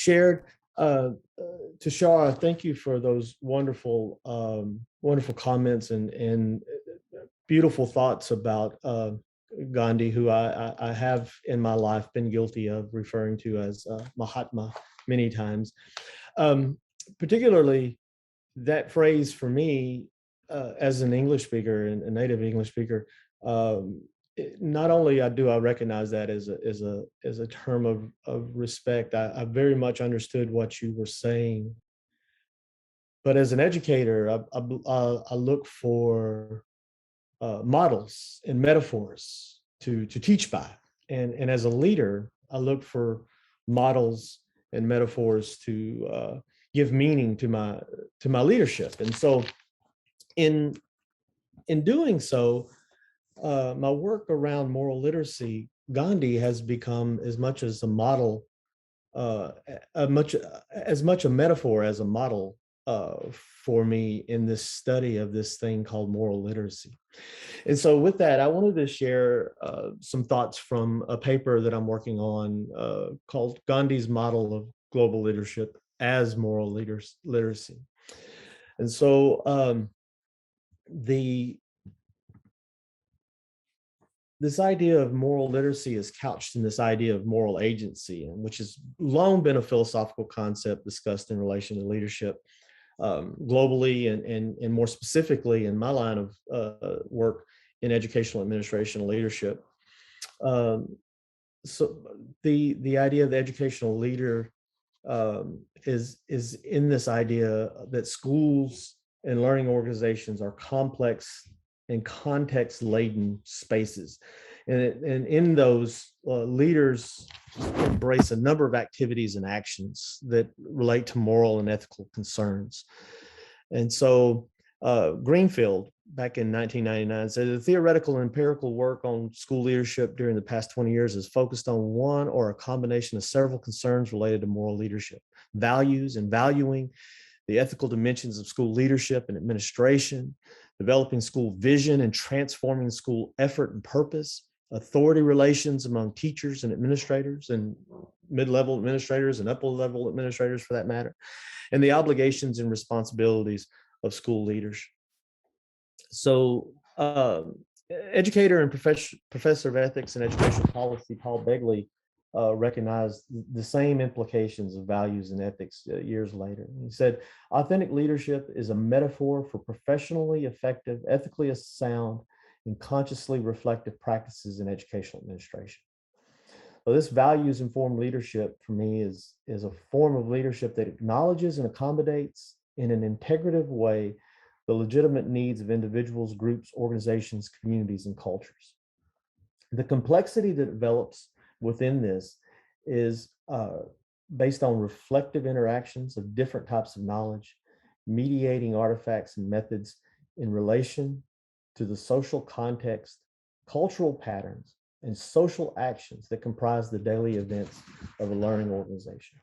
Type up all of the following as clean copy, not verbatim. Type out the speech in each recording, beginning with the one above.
shared. Tashara, thank you for those wonderful, wonderful comments and beautiful thoughts about Gandhi, who I have in my life been guilty of referring to as Mahatma many times. Particularly that phrase for me, as an English speaker and a native English speaker, not only do I recognize that as a term of respect, I very much understood what you were saying. But as an educator, I look for models and metaphors to teach by, and as a leader, I look for models and metaphors to give meaning to my leadership. And so, in doing so, my work around moral literacy, Gandhi has become as much as a model, as much a metaphor as a model for me in this study of this thing called moral literacy. And so with that, I wanted to share some thoughts from a paper that I'm working on called Gandhi's Model of Global Leadership as Moral Literacy. And so this idea of moral literacy is couched in this idea of moral agency, which has long been a philosophical concept discussed in relation to leadership globally, and more specifically in my line of work in educational administration and leadership. So the idea of the educational leader is in this idea that schools and learning organizations are complex and context-laden spaces. And in those, leaders embrace a number of activities and actions that relate to moral and ethical concerns. And so Greenfield, back in 1999, said the theoretical and empirical work on school leadership during the past 20 years has focused on one or a combination of several concerns related to moral leadership, values and valuing, the ethical dimensions of school leadership and administration, developing school vision and transforming school effort and purpose, authority relations among teachers and administrators and mid-level administrators and upper-level administrators for that matter, and the obligations and responsibilities of school leaders. So educator and professor of ethics and educational policy, Paul Begley, recognized the same implications of values and ethics years later. He said, authentic leadership is a metaphor for professionally effective, ethically sound, and consciously reflective practices in educational administration. So this values-informed leadership for me is a form of leadership that acknowledges and accommodates in an integrative way the legitimate needs of individuals, groups, organizations, communities, and cultures. The complexity that develops within this is based on reflective interactions of different types of knowledge, mediating artifacts and methods in relation to the social context, cultural patterns, and social actions that comprise the daily events of a learning organization.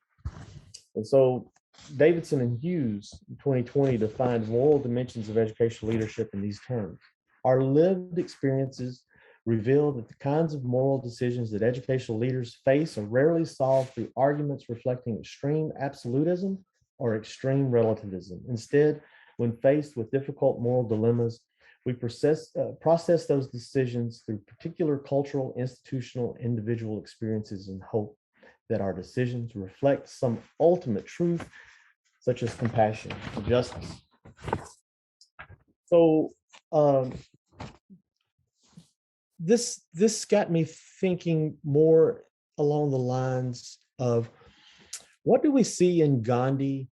And so Davidson and Hughes in 2020 defined moral dimensions of educational leadership in these terms. Our lived experiences reveal that the kinds of moral decisions that educational leaders face are rarely solved through arguments reflecting extreme absolutism or extreme relativism. Instead, when faced with difficult moral dilemmas, we process those decisions through particular cultural, institutional, individual experiences and hope that our decisions reflect some ultimate truth, such as compassion and justice. So this got me thinking more along the lines of, what do we see in Gandhi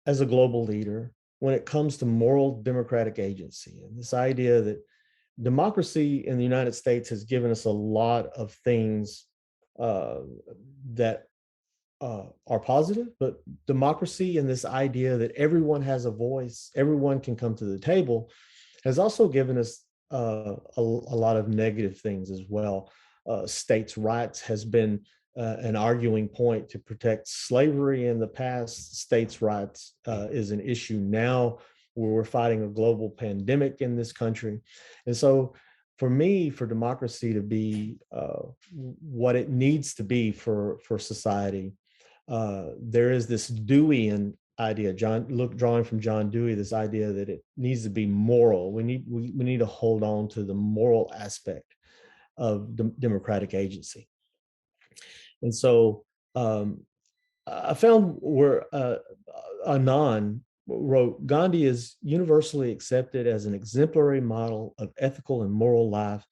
as a global leader when it comes to moral democratic agency? And this idea that democracy in the United States has given us a lot of things that are positive, but democracy and this idea that everyone has a voice, everyone can come to the table, has also given us a lot of negative things as well. States' rights has been an arguing point to protect slavery in the past. States' rights is an issue now where we're fighting a global pandemic in this country. And so for me, for democracy to be what it needs to be for society, There is this Deweyan idea, drawing from John Dewey, this idea that it needs to be moral. We need to hold on to the moral aspect of democratic agency. And so um, I found where Anand wrote, Gandhi is universally accepted as an exemplary model of ethical and moral life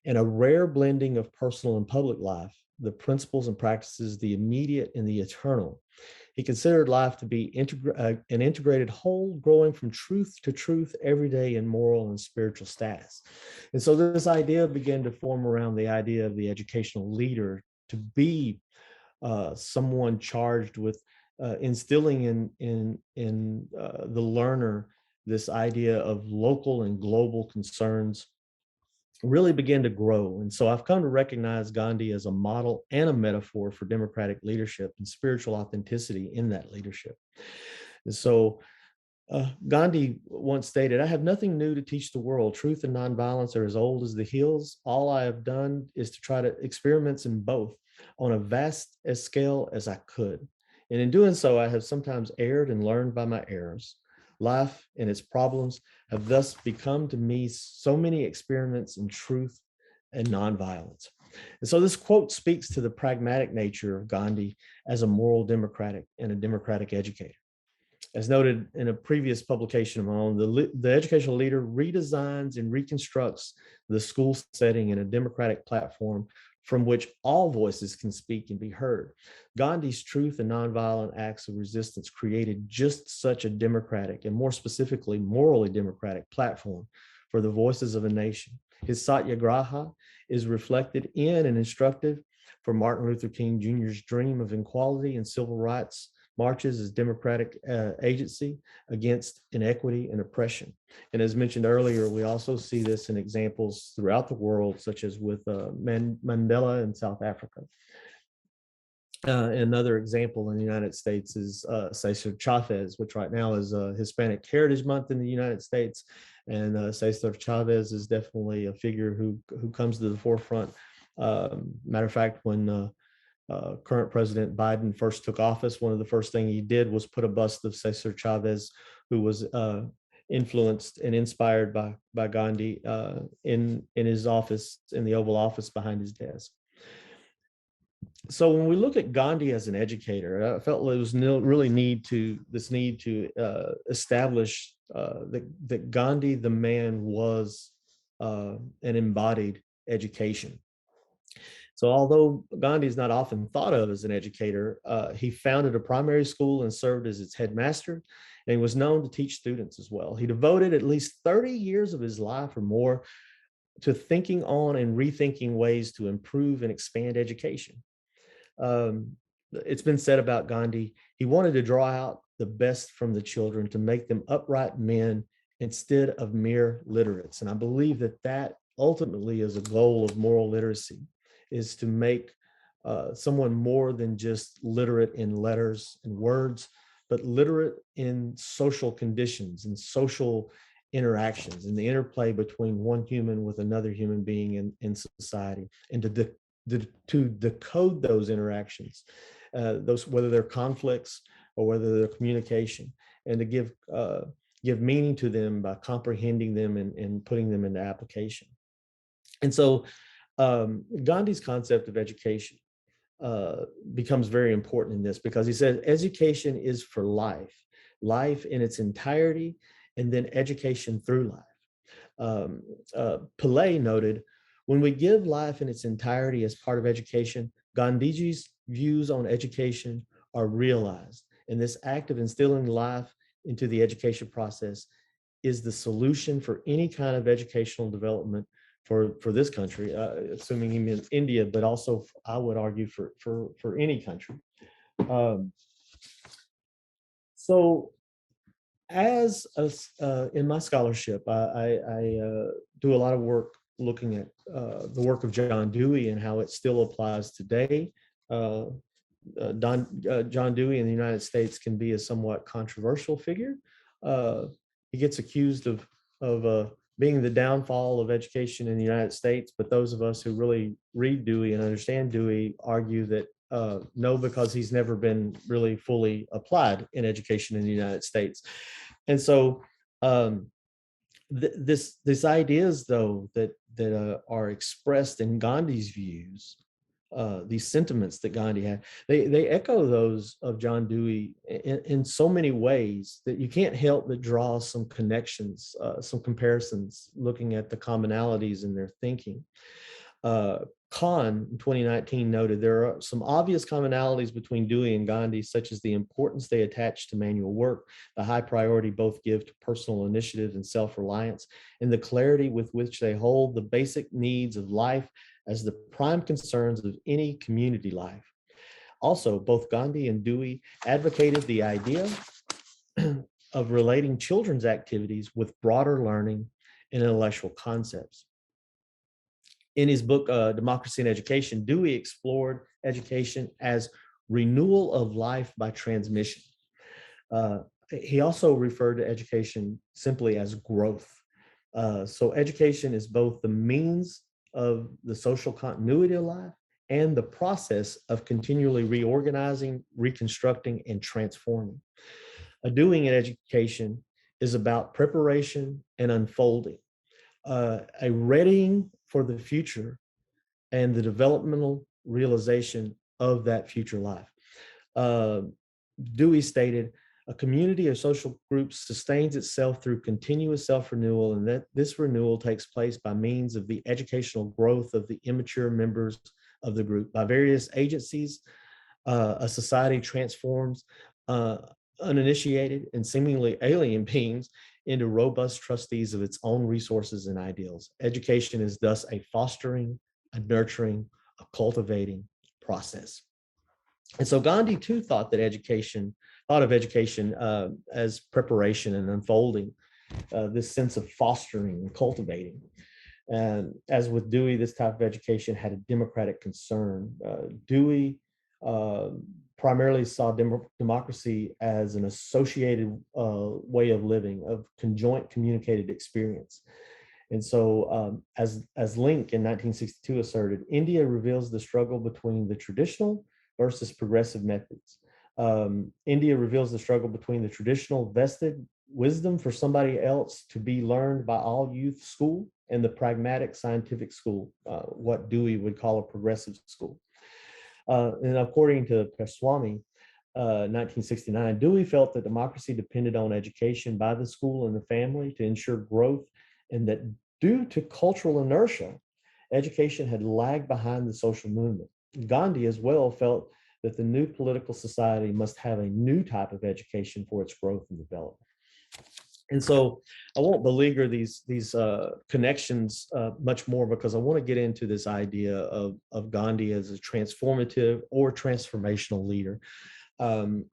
and a rare blending of personal and public life, the principles and practices, the immediate and the eternal. He considered life to be an integrated whole, growing from truth to truth every day in moral and spiritual status. And so this idea began to form around the idea of the educational leader to be someone charged with instilling in the learner this idea of local and global concerns really began to grow. And so I've come to recognize Gandhi as a model and a metaphor for democratic leadership and spiritual authenticity in that leadership. And so Gandhi once stated, I have nothing new to teach the world. Truth and nonviolence are as old as the hills. All I have done is to try to experiments in both on a vast as scale as I could. And in doing so, I have sometimes erred and learned by my errors. Life and its problems have thus become to me so many experiments in truth and nonviolence. And so this quote speaks to the pragmatic nature of Gandhi as a moral democratic and a democratic educator. As noted in a previous publication of my own, the educational leader redesigns and reconstructs the school setting in a democratic platform from which all voices can speak and be heard. Gandhi's truth and nonviolent acts of resistance created just such a democratic and more specifically morally democratic platform for the voices of a nation. His satyagraha is reflected in and instructive for Martin Luther King Jr.'s dream of equality and civil rights marches as democratic agency against inequity and oppression. And as mentioned earlier, we also see this in examples throughout the world, such as with Mandela in South Africa. Another example in the United States is Cesar Chavez, which right now is Hispanic Heritage Month in the United States. And Cesar Chavez is definitely a figure who comes to the forefront. Matter of fact, when current President Biden first took office, one of the first things he did was put a bust of Cesar Chavez, who was influenced and inspired by Gandhi in his office, in the Oval Office behind his desk. So when we look at Gandhi as an educator, I felt there was really need to establish that Gandhi, the man, was an embodied education. So although Gandhi is not often thought of as an educator, he founded a primary school and served as its headmaster, and he was known to teach students as well. He devoted at least 30 years of his life or more to thinking on and rethinking ways to improve and expand education. It's been said about Gandhi, he wanted to draw out the best from the children to make them upright men instead of mere literates. And I believe that ultimately is a goal of moral literacy, is to make someone more than just literate in letters and words, but literate in social conditions and social interactions and the interplay between one human with another human being in society, and to decode those interactions, those, whether they're conflicts or whether they're communication, and to give meaning to them by comprehending them and putting them into application. And so Gandhi's concept of education becomes very important in this, because he says education is for life in its entirety, and then education through life. Pillay noted, when we give life in its entirety as part of education, Gandhiji's views on education are realized. And this act of instilling life into the education process is the solution for any kind of educational development for this country, assuming he meant India, but also I would argue for any country. So as in my scholarship, I do a lot of work looking at the work of John Dewey and how it still applies today. John Dewey in the United States can be a somewhat controversial figure. He gets accused of being the downfall of education in the United States, but those of us who really read Dewey and understand Dewey argue that No, because he's never been really fully applied in education in the United States. And so this ideas, though, that are expressed in Gandhi's views, these sentiments that Gandhi had, they echo those of John Dewey in so many ways that you can't help but draw some connections, some comparisons, looking at the commonalities in their thinking. Uh, Khan in 2019 noted there are some obvious commonalities between Dewey and Gandhi, such as the importance they attach to manual work, the high priority both give to personal initiative and self-reliance, and the clarity with which they hold the basic needs of life as the prime concerns of any community life. Also, both Gandhi and Dewey advocated the idea of relating children's activities with broader learning and intellectual concepts. In his book, Democracy and Education, Dewey explored education as renewal of life by transmission. Uh, he also referred to education simply as growth. So education is both the means of the social continuity of life and the process of continually reorganizing, reconstructing, and transforming. A doing in education is about preparation and unfolding, a readying for the future and the developmental realization of that future life. Uh, Dewey stated, a community of social groups sustains itself through continuous self-renewal, and that this renewal takes place by means of the educational growth of the immature members of the group. By various agencies, a society transforms uh, uninitiated and seemingly alien beings into robust trustees of its own resources and ideals. Education is thus a fostering, a nurturing, a cultivating process. And so Gandhi too thought of education as preparation and unfolding, this sense of fostering and cultivating. And as with Dewey, this type of education had a democratic concern. Dewey uh, primarily saw democracy as an associated way of living, of conjoint communicated experience. And so, as Link in 1962 asserted, India reveals the struggle between the traditional versus progressive methods. India reveals the struggle between the traditional vested wisdom for somebody else to be learned by all youth school and the pragmatic scientific school, what Dewey would call a progressive school. And according to Perswamy, 1969, Dewey felt that democracy depended on education by the school and the family to ensure growth, and that due to cultural inertia, education had lagged behind the social movement. Gandhi as well felt that the new political society must have a new type of education for its growth and development. And so I won't beleaguer these connections much more, because I want to get into this idea of Gandhi as a transformative or transformational leader. Um,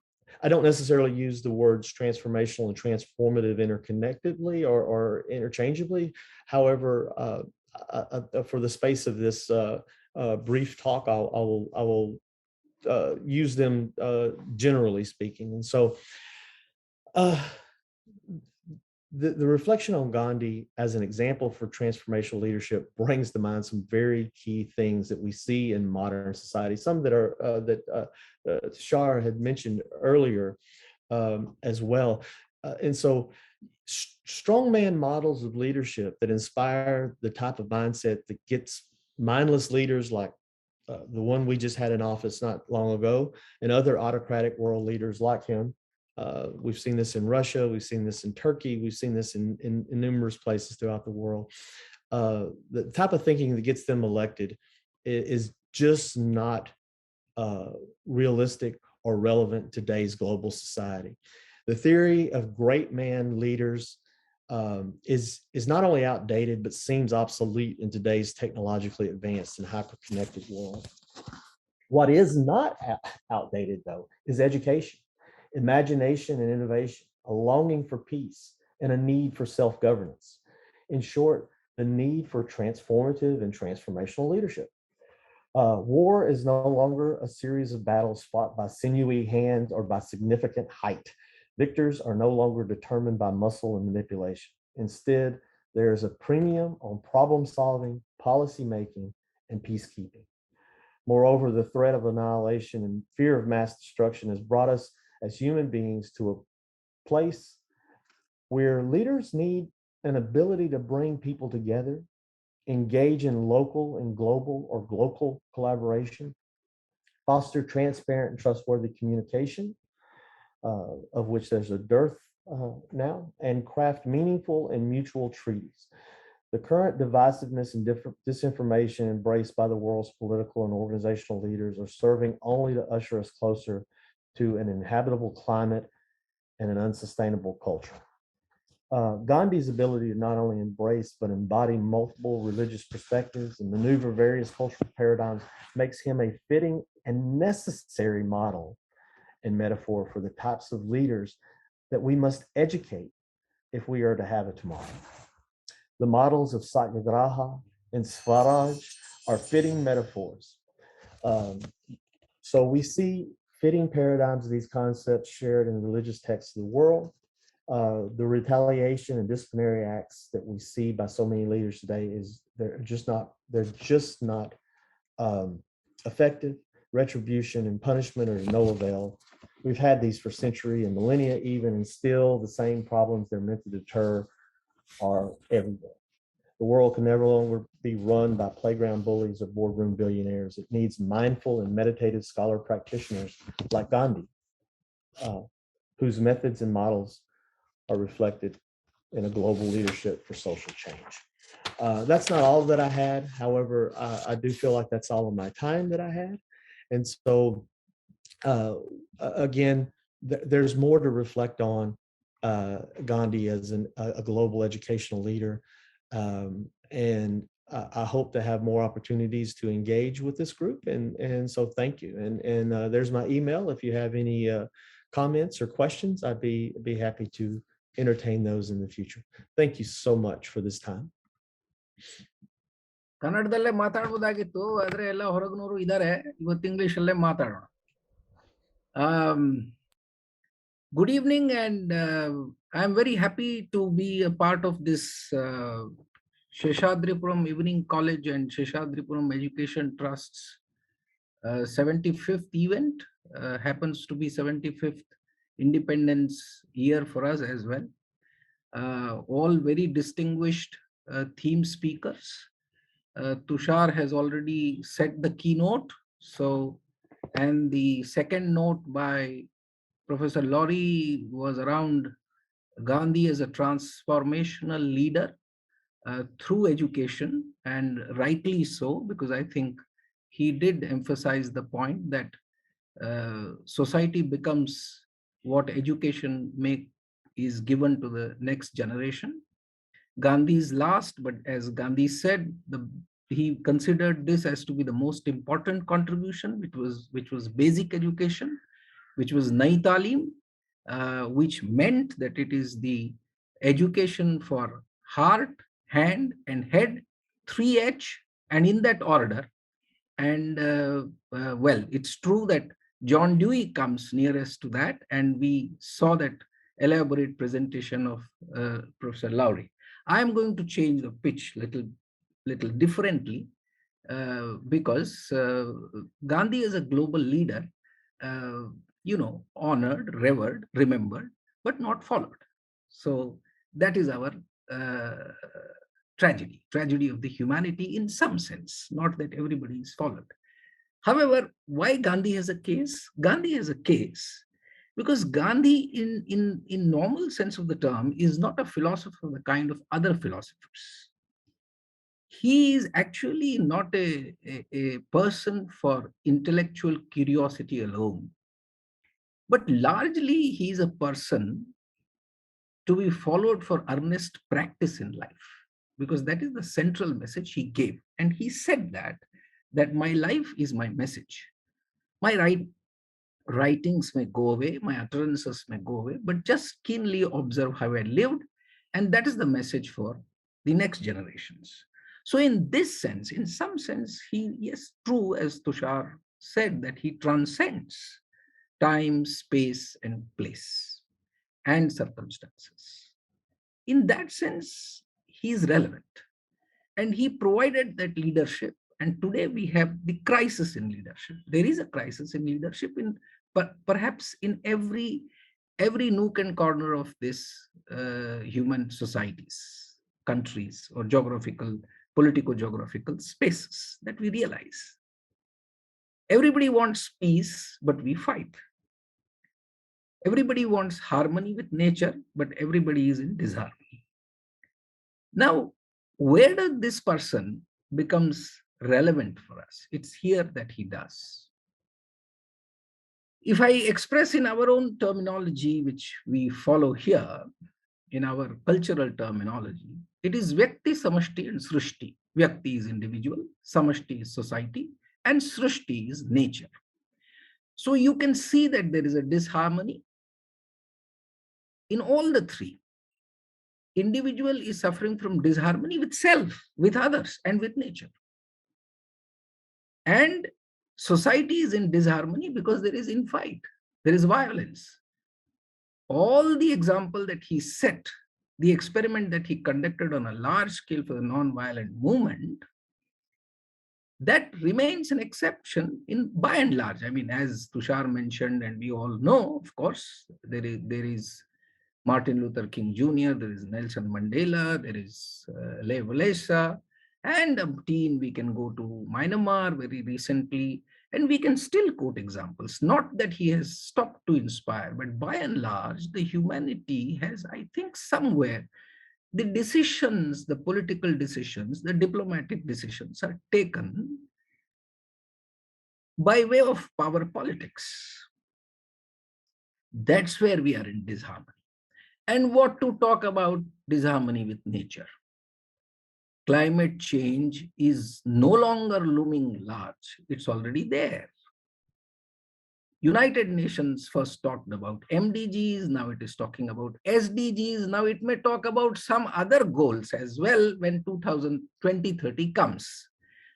I don't necessarily use the words transformational and transformative interconnectedly or interchangeably. However, for the space of this brief talk, I will use them generally speaking. And so the reflection on Gandhi as an example for transformational leadership brings to mind some very key things that we see in modern society. Some that are Shar had mentioned earlier as well. And so strongman models of leadership that inspire the type of mindset that gets mindless leaders like the one we just had in office not long ago, and other autocratic world leaders like him. We've seen this in Russia, we've seen this in Turkey, we've seen this in numerous places throughout the world. The type of thinking that gets them elected is just not realistic or relevant in today's global society. The theory of great man leaders is not only outdated, but seems obsolete in today's technologically advanced and hyper-connected world. What is not outdated, though, is education, imagination and innovation, a longing for peace, and a need for self-governance. In short, the need for transformative and transformational leadership. War is no longer a series of battles fought by sinewy hands or by significant height. Victors are no longer determined by muscle and manipulation. Instead, there is a premium on problem solving, policy making, and peacekeeping. Moreover, the threat of annihilation and fear of mass destruction has brought us as human beings to a place where leaders need an ability to bring people together, engage in local and global or local collaboration, foster transparent and trustworthy communication, of which there's a dearth now, and craft meaningful and mutual treaties. The current divisiveness and disinformation embraced by the world's political and organizational leaders are serving only to usher us closer to an inhabitable climate and an unsustainable culture. Gandhi's ability to not only embrace but embody multiple religious perspectives and maneuver various cultural paradigms makes him a fitting and necessary model and metaphor for the types of leaders that we must educate if we are to have a tomorrow. The models of Satyagraha and Swaraj are fitting metaphors. So we see fitting paradigms of these concepts shared in religious texts of the world. The retaliation and disciplinary acts that we see by so many leaders today is they're just not effective. Retribution and punishment are no avail. We've had these for centuries and millennia even, and still the same problems they're meant to deter are everywhere. The world can never longer be run by playground bullies or boardroom billionaires. It needs mindful and meditative scholar practitioners like Gandhi, whose methods and models are reflected in a global leadership for social change. That's not all that I had. However, I do feel like that's all of my time that I had. And so, again, there's more to reflect on Gandhi as a global educational leader. And I hope to have more opportunities to engage with this group. And so thank you. And there's my email. If you have any comments or questions, I'd be happy to entertain those in the future. Thank you so much for this time. ಕನ್ನಡದಲ್ಲೇ ಮಾತಾಡಬಹುದಾಗಿತ್ತು, ಆದ್ರೆ ಎಲ್ಲ ಹೊರಗಿನವರು ಇದ್ದಾರೆ. ಇವತ್ತು English ಅಲ್ಲೇ ಮಾತಾಡೋಣ. Good evening, and I'm very happy to be a part of this Seshadripuram Evening College and Seshadripuram Education Trust's 75th event. Happens to be 75th Independence year for us as well. All very distinguished theme speakers. Tushar has already set the keynote. So, and the second note by Professor Laurie was around Gandhi as a transformational leader through education, and rightly so, because I think he did emphasize the point that society becomes what education is given to the next generation. Gandhi's last, but as Gandhi said, he considered this as to be the most important contribution, which was basic education, which was Nai Talim, which meant that it is the education for heart, hand, and head, 3H, and in that order. And well, it's true that John Dewey comes nearest to that, and we saw that elaborate presentation of Professor Lowry. I'm going to change the pitch little differently, because Gandhi is a global leader, honored, revered, remembered, but not followed. So that is our tragedy of the humanity in some sense, not that everybody is followed. However, why Gandhi has a case? Gandhi has a case because Gandhi, in normal sense of the term, is not a philosopher the kind of other philosophers. He is actually not a person for intellectual curiosity alone, but largely he is a person to be followed for earnest practice in life, because that is the central message he gave. And he said that my life is my message. My writings may go away, my utterances may go away, but just keenly observe how I lived, and that is the message for the next generations. So in this sense, in some sense, he, yes, true, as Tushar said, that he transcends time, space, and place, and circumstances. In that sense, he is relevant. And he provided that leadership And today we have the crisis in leadership. There is a crisis in leadership in perhaps in every nook and corner of this human societies, countries, or geographical, political geographical spaces that we realize. Everybody wants peace, but we fight. Everybody wants harmony with nature, but everybody is in disharmony. Now, where does this person becomes relevant for us? It's here that he does. If I express in our own terminology, which we follow here, in our cultural terminology, it is Vyakti, Samashti, and Srishti. Vyakti is individual, Samashti is society, and Srishti is nature. So you can see that there is a disharmony in all the three. Individual is suffering from disharmony with self, with others, and with nature. And society is in disharmony because there is infight, there is violence. All the example that he set, the experiment that he conducted on a large scale for the non-violent movement, that remains an exception in by and large. I mean, as Tushar mentioned, and we all know, of course, there is Martin Luther King Jr., there is Nelson Mandela, there is Lev Walesa, and a teen we can go to Myanmar very recently, and we can still quote examples. Not that he has stopped to inspire, but by and large, the humanity has, I think, somewhere, the decisions, the political decisions, the diplomatic decisions are taken by way of power politics. That's where we are in disharmony. And what to talk about disharmony with nature? Climate change is no longer looming large. It's already there. United Nations first talked about MDGs, now it is talking about SDGs, now it may talk about some other goals as well when 2020-30 comes.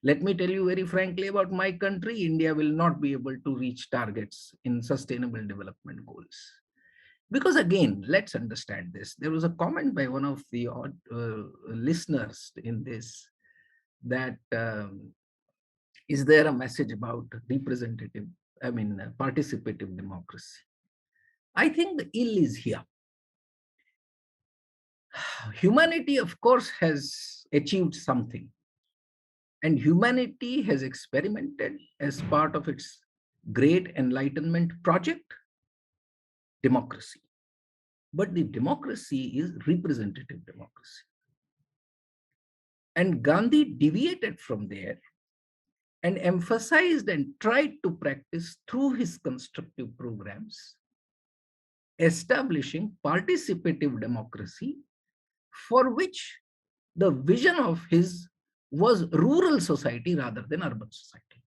Let me tell you very frankly about my country, India will not be able to reach targets in sustainable development goals. Because again, let's understand this. There was a comment by one of the listeners in this that is there a message about representative, participative democracy? I think the ill is here. Humanity, of course, has achieved something. And humanity has experimented as part of its great enlightenment project, democracy. But the democracy is representative democracy. And Gandhi deviated from there and emphasized and tried to practice through his constructive programs, establishing participative democracy, for which the vision of his was rural society rather than urban society.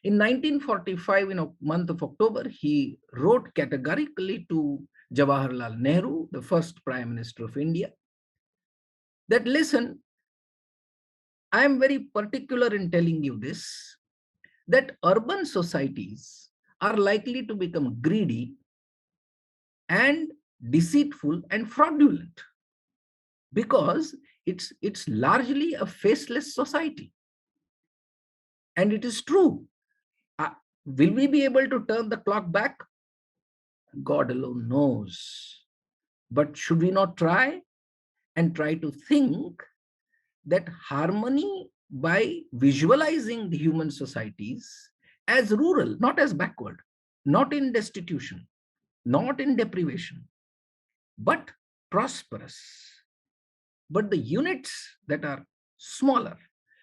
In 1945, in a month of October, he wrote categorically to Jawaharlal Nehru, the first Prime Minister of India, that listen, I am very particular in telling you this, that urban societies are likely to become greedy and deceitful and fraudulent because it's largely a faceless society. And it is true. Will we be able to turn the clock back? God alone knows. But should we not try and try to think that harmony by visualizing the human societies as rural, not as backward, not in destitution, not in deprivation, but prosperous. But the units that are smaller,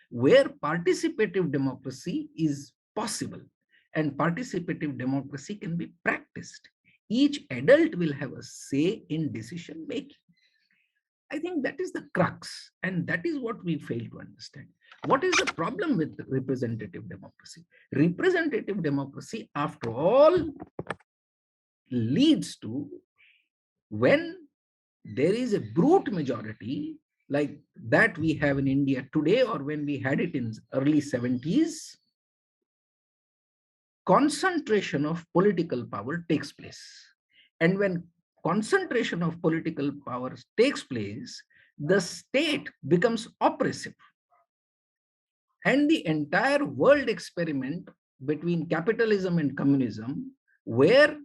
where participative democracy is possible and participative democracy can be practiced, each adult will have a say in decision making. I think that is the crux, and that is what we fail to understand. What is the problem with representative democracy? Representative democracy, after all, leads to when there is a brute majority like that we have in India today, or when we had it in early 70s, concentration of political power takes place. And when concentration of political power takes place, the state becomes oppressive. and the entire world experiment between capitalism and communism, where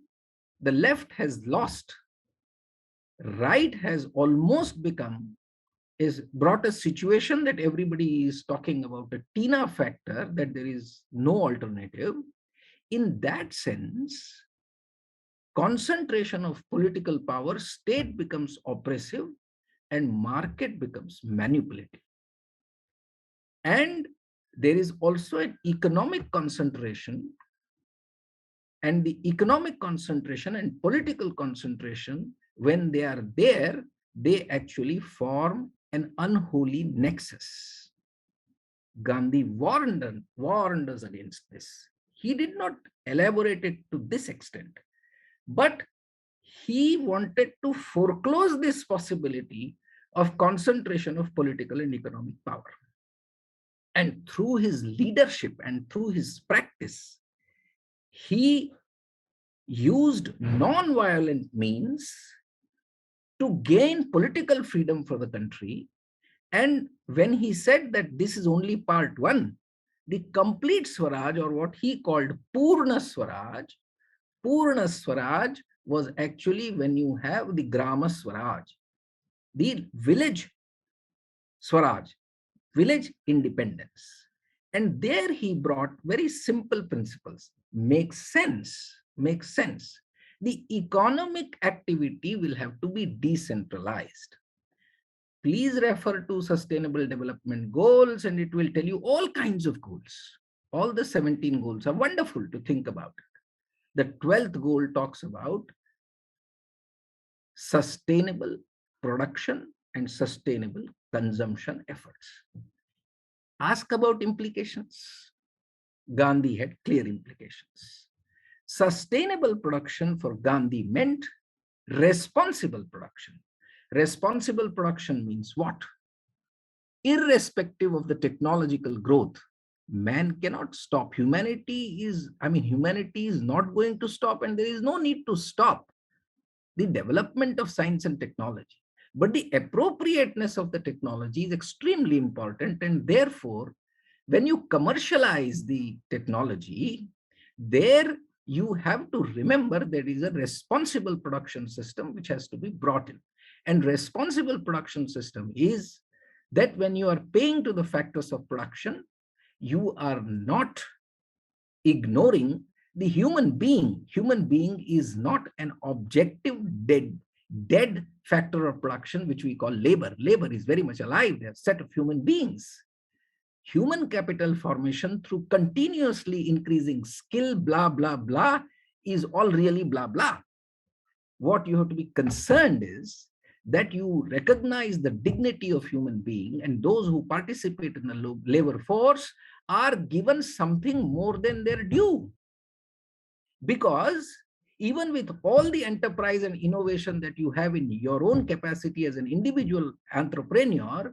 the left has lost, right has almost become, is brought a situation that everybody is talking about, a Tina factor, that there is no alternative. In that sense, concentration of political power, state becomes oppressive and market becomes manipulative. And there is also an economic concentration, and the economic concentration and political concentration, when they are there, they actually form an unholy nexus. Gandhi warned us against this. He did not elaborate it to this extent, but he wanted to foreclose this possibility of concentration of political and economic power. And through his leadership and through his practice, he used non-violent means to gain political freedom for the country. And when he said that this is only part one, the complete Swaraj, or what he called Purna Swaraj was actually when you have the Grama Swaraj, the village Swaraj, village independence. And there he brought very simple principles. Makes sense, makes sense. The economic activity will have to be decentralized. Please refer to Sustainable Development Goals and it will tell you all kinds of goals. All the 17 goals are wonderful to think about it. The 12th goal talks about sustainable production and sustainable consumption efforts. Ask about implications. Gandhi had clear implications. Sustainable production for Gandhi meant responsible production. Responsible production means what? Irrespective of the technological growth, man cannot stop. Humanity is not going to stop, and there is no need to stop the development of science and technology. But the appropriateness of the technology is extremely important, and therefore, when you commercialize the technology, there you have to remember there is a responsible production system which has to be brought in. And responsible production system is that when you are paying to the factors of production, you are not ignoring the human being. Human being is not an objective dead factor of production, which we call labor. Labor is very much alive. They're a set of human beings. Human capital formation through continuously increasing skill, blah, blah, blah, is all really blah, blah. What you have to be concerned is that you recognize the dignity of human being, and those who participate in the labor force are given something more than their due. Because even with all the enterprise and innovation that you have in your own capacity as an individual entrepreneur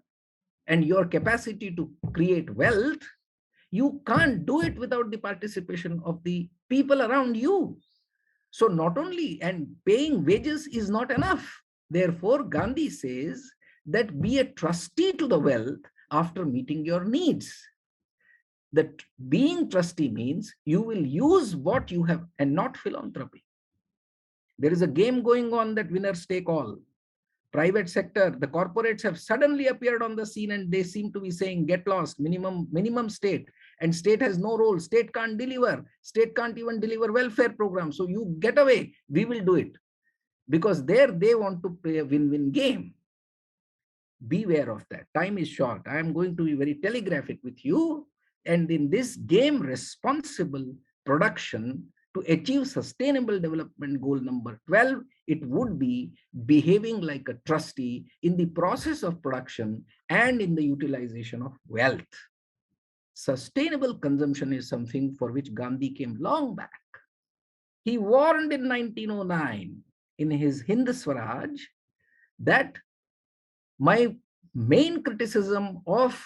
and your capacity to create wealth, you can't do it without the participation of the people around you. So not only, and paying wages is not enough. Therefore, Gandhi says that be a trustee to the wealth after meeting your needs. That being trustee means you will use what you have and not philanthropy. There is a game going on that winners take all. Private sector, the corporates have suddenly appeared on the scene and they seem to be saying, get lost, minimum state. And state has no role. State can't deliver. State can't even deliver welfare programs. So you get away. We will do it. Because there they want to play a win-win game. Beware of that. Time is short. I am going to be very telegraphic with you. And in this game, responsible production to achieve sustainable development goal number 12, it would be behaving like a trustee in the process of production and in the utilization of wealth. Sustainable consumption is something for which Gandhi came long back. He warned in 1909 in his Hind Swaraj that my main criticism of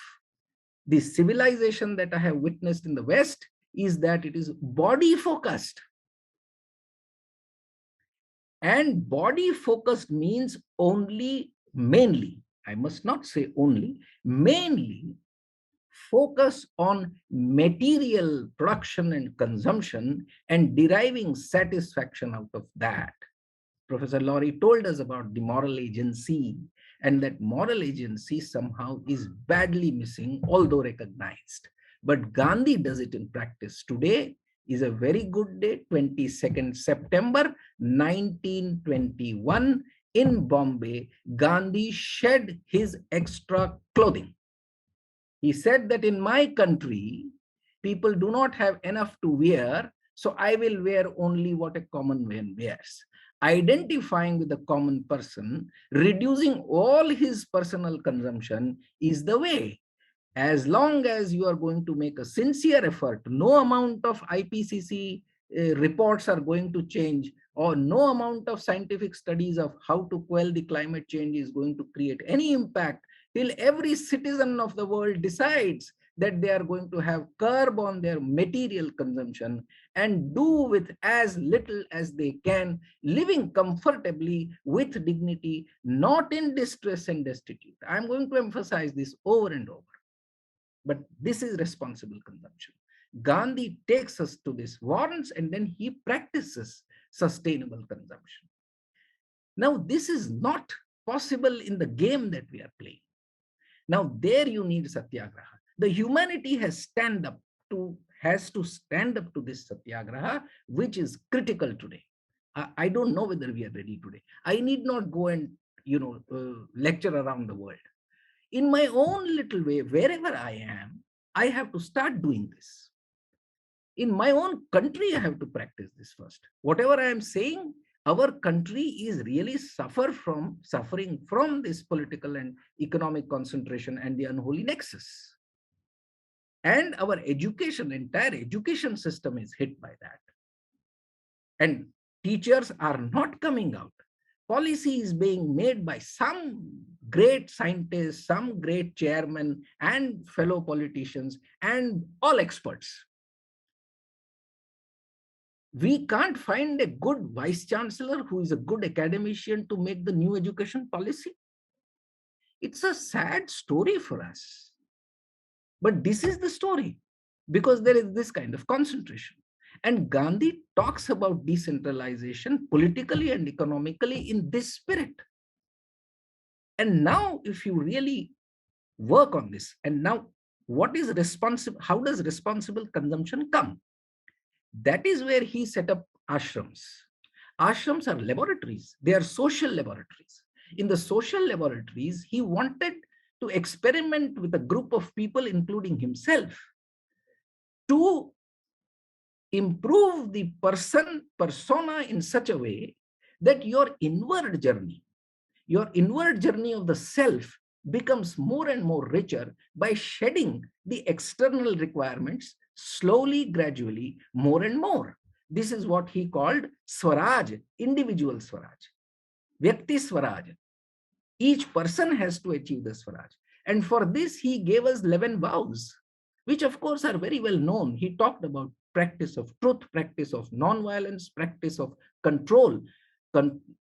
the civilization that I have witnessed in the West is that it is body focused. And body focused means only, mainly, I must not say only, mainly focus on material production and consumption and deriving satisfaction out of that. Professor Laurie told us about the moral agency, and that moral agency somehow is badly missing, although recognized. But Gandhi does it in practice. Today is a very good day, 22nd September 1921, in Bombay. Gandhi shed his extra clothing. He said that in my country, people do not have enough to wear, so I will wear only what a common man wears. Identifying with the common person, reducing all his personal consumption is the way. As long as you are going to make a sincere effort, no amount of IPCC reports are going to change, or no amount of scientific studies of how to quell the climate change is going to create any impact, till every citizen of the world decides that they are going to have curb on their material consumption and do with as little as they can, living comfortably with dignity, not in distress and destitute. I'm going to emphasize this over and over. But this is responsible consumption. Gandhi takes us to this, warns, and then he practices sustainable consumption. Now, this is not possible in the game that we are playing. Now, there you need satyagraha. The humanity has to stand up to this satyagraha, which is critical today. I don't know whether we are ready today. I need not go and lecture around the world. In my own little way, wherever I am, I have to start doing this. In my own country, I have to practice this first. Whatever I am saying, our country is really suffering from this political and economic concentration and the unholy nexus. And our education, entire education system is hit by that. And teachers are not coming out. Policy is being made by some great scientists, some great chairmen and fellow politicians and all experts. We can't find a good vice chancellor who is a good academician to make the new education policy. It's a sad story for us. But this is the story, because there is this kind of concentration. And Gandhi talks about decentralization politically and economically in this spirit. And now, if you really work on this, and now what is responsible, how does responsible consumption come? That is where he set up ashrams. Ashrams are laboratories. They are social laboratories. In the social laboratories, he wanted to experiment with a group of people, including himself, to improve the persona in such a way that your inward journey of the self becomes more and more richer by shedding the external requirements slowly, gradually, more and more. This is what he called Swaraj, individual Swaraj, Vyakti Swaraj. Each person has to achieve the Swaraj. And for this, he gave us 11 vows, which of course are very well known. He talked about practice of truth, practice of non-violence, practice of control,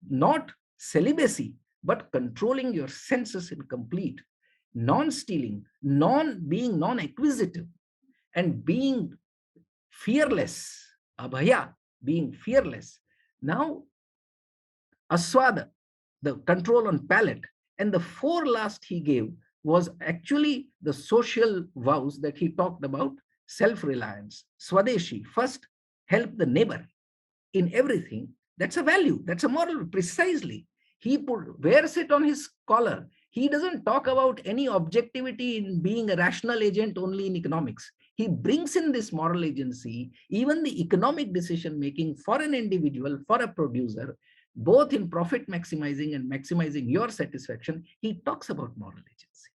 not celibacy, but controlling your senses in complete, non-stealing, being non-acquisitive, and being fearless, abhaya, being fearless. Now, aswada, the control on palate, and the 4 last he gave was actually the social vows that he talked about: self-reliance, swadeshi, first help the neighbor in everything. That's a value, that's a moral, precisely. He wears it on his collar. He doesn't talk about any objectivity in being a rational agent only in economics. He brings in this moral agency, even the economic decision making for an individual, for a producer, both in profit maximizing and maximizing your satisfaction. He talks about moral agency.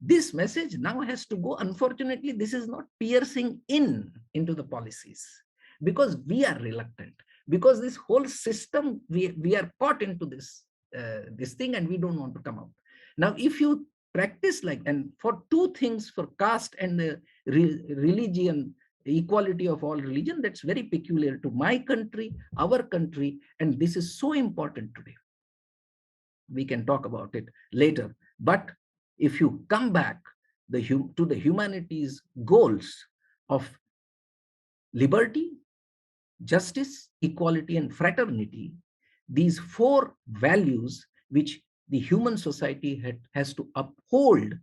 This message now has to go. Unfortunately, this is not piercing into the policies, because we are reluctant, because this whole system, we are caught into this thing, and we don't want to come out. Now, if you practice and for 2 things, for caste and the religion, equality of all religion, that's very peculiar to my country, our country, and this is so important today. We can talk about it later. But if you come back to the humanity's goals of liberty, justice, equality, and fraternity, these four values which the human society has to uphold,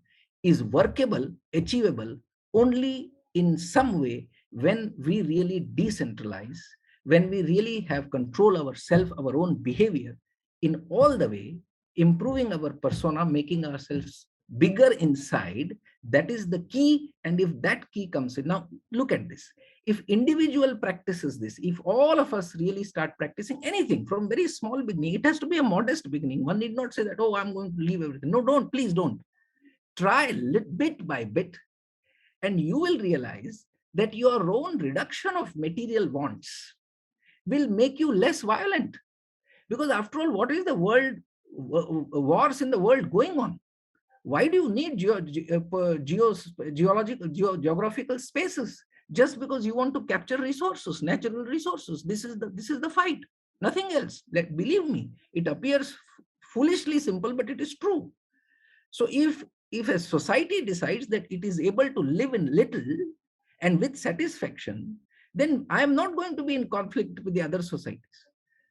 is workable, achievable only in some way when we really decentralize, when we really have control ourselves, our own behavior in all the way, improving our persona, making ourselves bigger inside. That is the key. And if that key comes in, now look at this. If individual practices this, if all of us really start practicing anything from very small beginning, it has to be a modest beginning. One need not say that, oh, I'm going to leave everything. No, don't, please don't. Try bit by bit, and you will realize that your own reduction of material wants will make you less violent. Because after all, what is the world, wars in the world going on? Why do you need geographical spaces? Just because you want to capture resources, natural resources. This is the fight, nothing else. Believe me, it appears foolishly simple, but it is true. So if a society decides that it is able to live in little and with satisfaction, then I am not going to be in conflict with the other societies.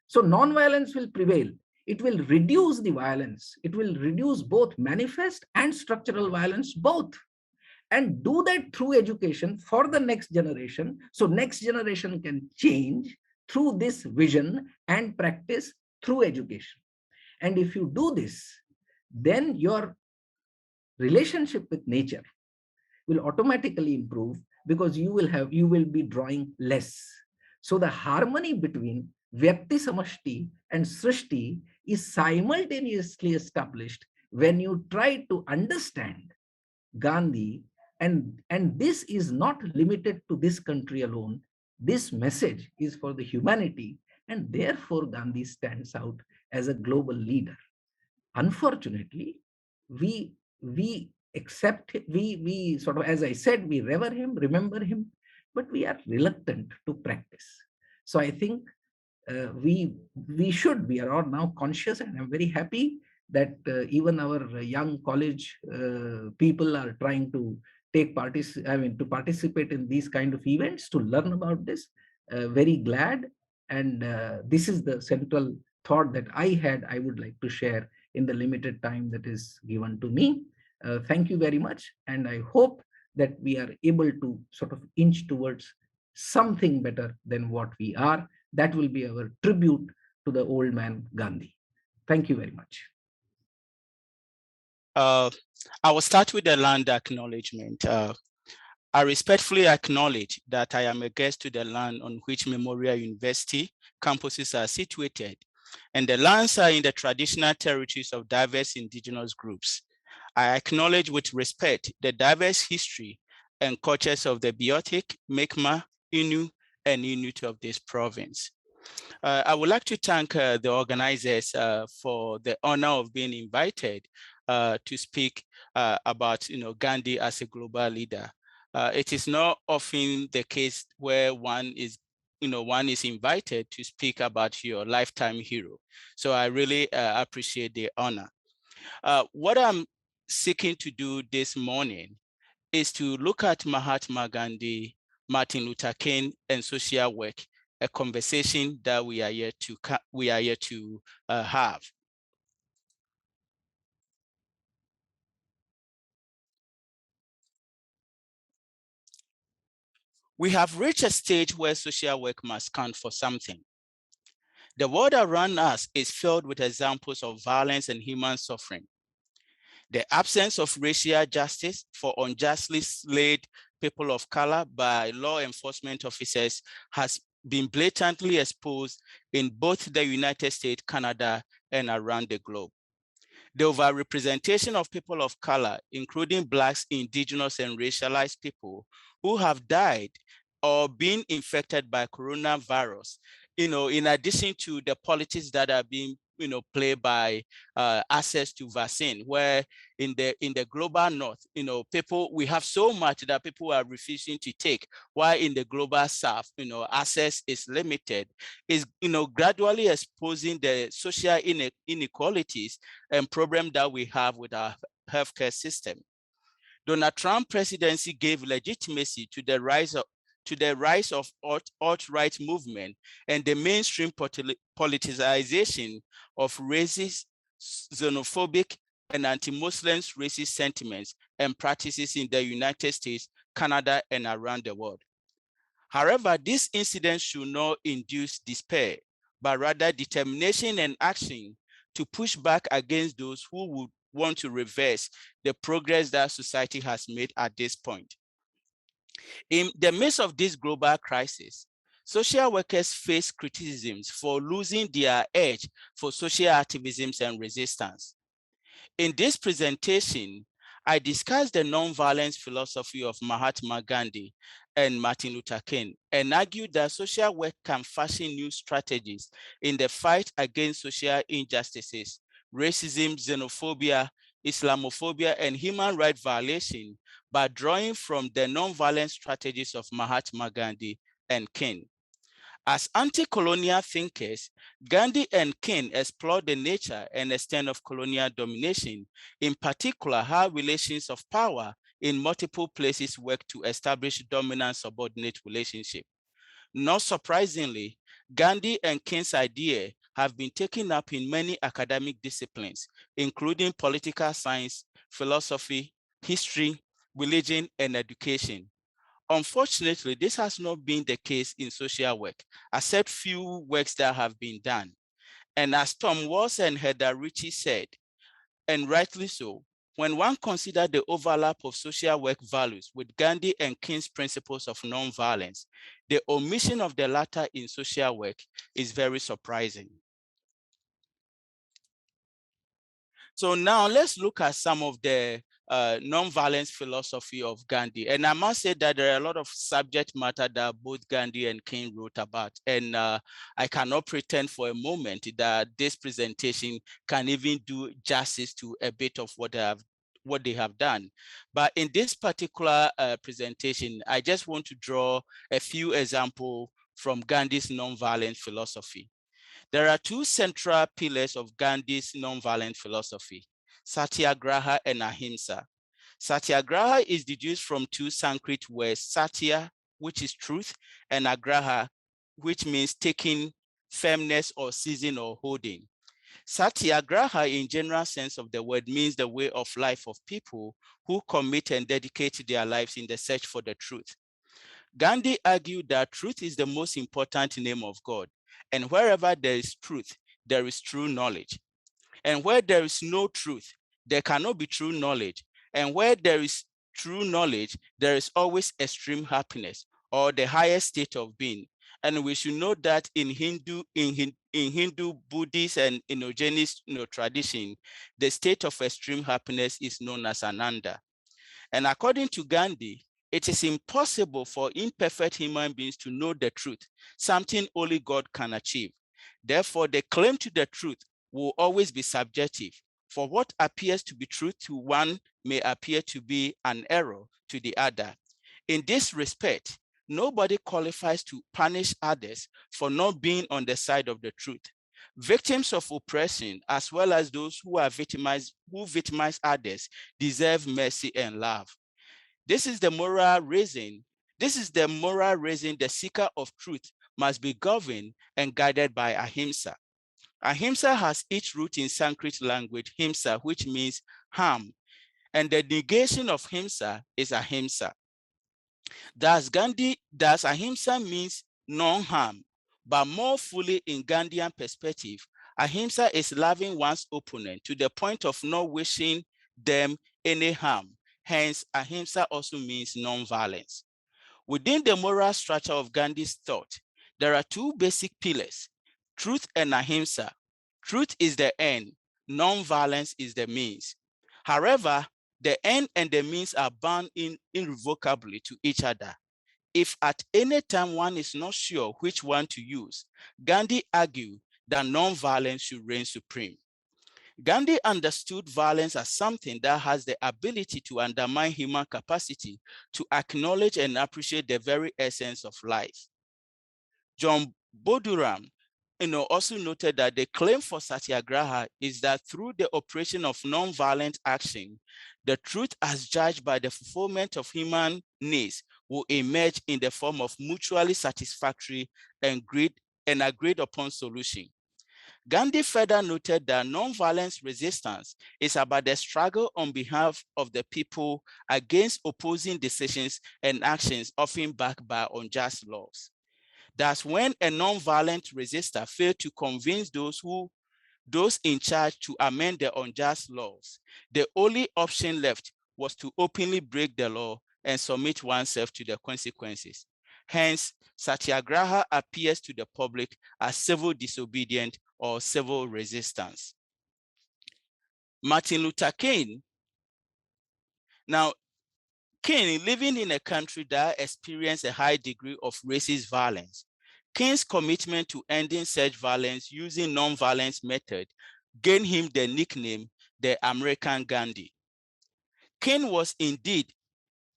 So non-violence will prevail. It will reduce the violence. It will reduce both manifest and structural violence, both. And do that through education for the next generation. So next generation can change through this vision and practice through education. And if you do this, then your relationship with nature will automatically improve, because you will be drawing less. So the harmony between Vyakti Samashti and Srishti is simultaneously established when you try to understand Gandhi. And this is not limited to this country alone. This message is for the humanity, and therefore Gandhi stands out as a global leader. Unfortunately, we accept, we sort of, as I said, we revere him, remember him, but we are reluctant to practice. So I think we are all now conscious, and I'm very happy that even our young college people are trying to to participate in these kind of events to learn about this. Very glad. And this is the central thought that I would like to share in the limited time that is given to me. Thank you very much, and I hope that we are able to sort of inch towards something better than what we are. That will be our tribute to the old man Gandhi. Thank you very much. I will start with the land acknowledgement. I respectfully acknowledge that I am a guest to the land on which Memorial University campuses are situated, and the lands are in the traditional territories of diverse indigenous groups. I acknowledge with respect the diverse history and cultures of the Biotic, Mi'kmaq, Innu, and Inuit of this province. I would like to thank the organizers for the honor of being invited to speak about Gandhi as a global leader. It is not often the case where one is invited to speak about your lifetime hero. So I really appreciate the honor. What I'm seeking to do this morning is to look at Mahatma Gandhi, Martin Luther King, and social work, a conversation that we are here to have. We have reached a stage where social work must count for something. The world around us is filled with examples of violence and human suffering. The absence of racial justice for unjustly slayed people of color by law enforcement officers has been blatantly exposed in both the United States, Canada, and around the globe. The overrepresentation of people of color, including Blacks, Indigenous, and racialized people who have died or been infected by coronavirus, in addition to the politics that are being played by access to vaccine, where in the global north, we have so much that people are refusing to take, while in the global south, access is limited, is gradually exposing the social inequalities and problem that we have with our healthcare system. Donald Trump presidency gave legitimacy to the rise of alt-right movement and the mainstream politicization of racist, xenophobic, and anti-Muslim racist sentiments and practices in the United States, Canada, and around the world. However, this incident should not induce despair, but rather determination and action to push back against those who would want to reverse the progress that society has made at this point. In the midst of this global crisis, social workers face criticisms for losing their edge for social activism and resistance. In this presentation, I discussed the nonviolence philosophy of Mahatma Gandhi and Martin Luther King and argued that social work can fashion new strategies in the fight against social injustices, racism, xenophobia, Islamophobia, and human rights violation by drawing from the nonviolent strategies of Mahatma Gandhi and King. As anti-colonial thinkers, Gandhi and King explored the nature and extent of colonial domination, in particular how relations of power in multiple places work to establish dominant-subordinate relationship. Not surprisingly, Gandhi and King's idea have been taken up in many academic disciplines, including political science, philosophy, history, religion, and education. Unfortunately, this has not been the case in social work, except few works that have been done. And as Tom Walsh and Heather Ritchie said, and rightly so, when one considers the overlap of social work values with Gandhi and King's principles of nonviolence, the omission of the latter in social work is very surprising. So now let's look at some of the nonviolence philosophy of Gandhi. And I must say that there are a lot of subject matter that both Gandhi and King wrote about. And I cannot pretend for a moment that this presentation can even do justice to a bit of what they have done. But in this particular presentation, I just want to draw a few examples from Gandhi's nonviolent philosophy. There are two central pillars of Gandhi's nonviolent philosophy, Satyagraha and Ahimsa. Satyagraha is deduced from two Sanskrit words, Satya, which is truth, and Agraha, which means taking, firmness, or seizing or holding. Satyagraha, in general sense of the word, means the way of life of people who commit and dedicate their lives in the search for the truth. Gandhi argued that truth is the most important name of God, and wherever there is truth, there is true knowledge. And where there is no truth, there cannot be true knowledge. And where there is true knowledge, there is always extreme happiness or the highest state of being. And we should know that in Hindu, Buddhist, and Indigenous tradition, the state of extreme happiness is known as Ananda. And according to Gandhi, it is impossible for imperfect human beings to know the truth, something only God can achieve. Therefore, the claim to the truth will always be subjective. For what appears to be truth to one may appear to be an error to the other. In this respect, nobody qualifies to punish others for not being on the side of the truth. Victims of oppression, as well as those who victimize others, deserve mercy and love. This is the moral reason the seeker of truth must be governed and guided by Ahimsa. Ahimsa has its root in Sanskrit language, himsa, which means harm, and the negation of himsa is ahimsa. Thus, Ahimsa means non-harm, but more fully in Gandhian perspective, Ahimsa is loving one's opponent to the point of not wishing them any harm. Hence, Ahimsa also means non-violence. Within the moral structure of Gandhi's thought, there are two basic pillars, truth and Ahimsa. Truth is the end, non-violence is the means. However, the end and the means are bound irrevocably to each other. If at any time one is not sure which one to use, Gandhi argued that non-violence should reign supreme. Gandhi understood violence as something that has the ability to undermine human capacity to acknowledge and appreciate the very essence of life. John Boduram also noted that the claim for Satyagraha is that through the operation of non-violent action, the truth as judged by the fulfillment of human needs will emerge in the form of mutually satisfactory and agreed upon solution. Gandhi further noted that non-violence resistance is about the struggle on behalf of the people against opposing decisions and actions often backed by unjust laws. Thus, when a non-violent resistor failed to convince those in charge to amend the unjust laws, the only option left was to openly break the law and submit oneself to the consequences. Hence, Satyagraha appears to the public as civil disobedience or civil resistance. Martin Luther King. Now, King, living in a country that experienced a high degree of racist violence, King's commitment to ending such violence using non-violence method gained him the nickname the American Gandhi. King was indeed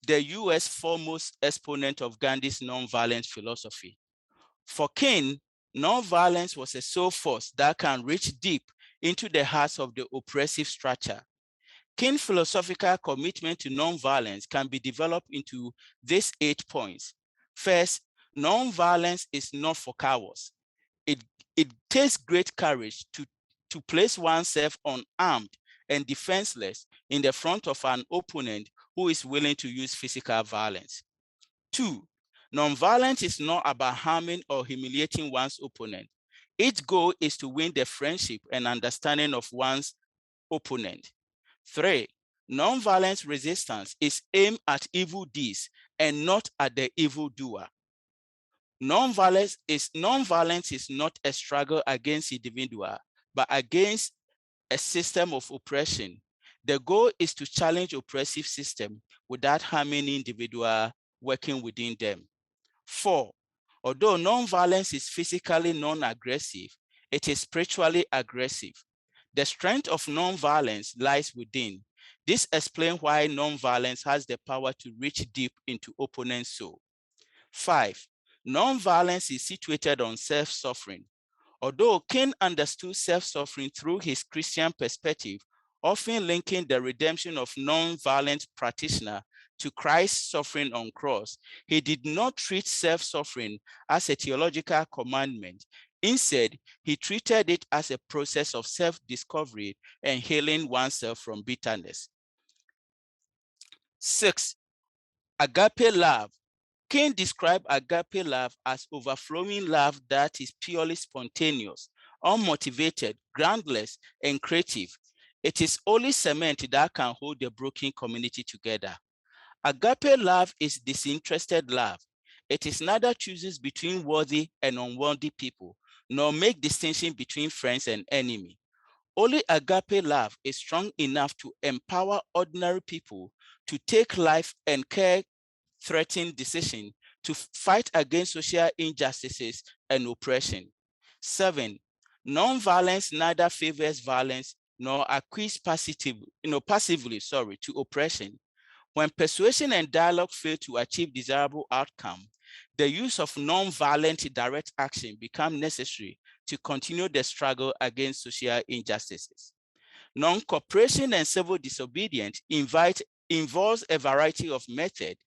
the US foremost exponent of Gandhi's non-violence philosophy. For King, non-violence was a soul force that can reach deep into the hearts of the oppressive structure. King's philosophical commitment to non-violence can be developed into these 8 points. First, non-violence is not for cowards. It takes great courage to place oneself unarmed and defenseless in the front of an opponent who is willing to use physical violence. 2, non-violence is not about harming or humiliating one's opponent. Its goal is to win the friendship and understanding of one's opponent. 3, non-violence resistance is aimed at evil deeds and not at the evildoer. Non-violence is not a struggle against individual, but against a system of oppression. The goal is to challenge oppressive system without harming individual working within them. 4, although non-violence is physically non-aggressive, it is spiritually aggressive. The strength of non-violence lies within. This explains why non-violence has the power to reach deep into opponent's soul. 5, non-violence is situated on self-suffering. Although King understood self-suffering through his Christian perspective, often linking the redemption of non-violent practitioner to Christ's suffering on cross, he did not treat self-suffering as a theological commandment. Instead, he treated it as a process of self-discovery and healing oneself from bitterness. 6, agape love. King described agape love as overflowing love that is purely spontaneous, unmotivated, groundless, and creative. It is only cement that can hold the broken community together. Agape love is disinterested love. It is neither chooses between worthy and unworthy people, nor make distinction between friends and enemy. Only agape love is strong enough to empower ordinary people to take life and care-threatening decisions to fight against social injustices and oppression. 7, non-violence neither favors violence nor acquiesces passively to oppression. When persuasion and dialogue fail to achieve desirable outcome, the use of non-violent direct action becomes necessary to continue the struggle against social injustices. Non-cooperation and civil disobedience involves a variety of methods.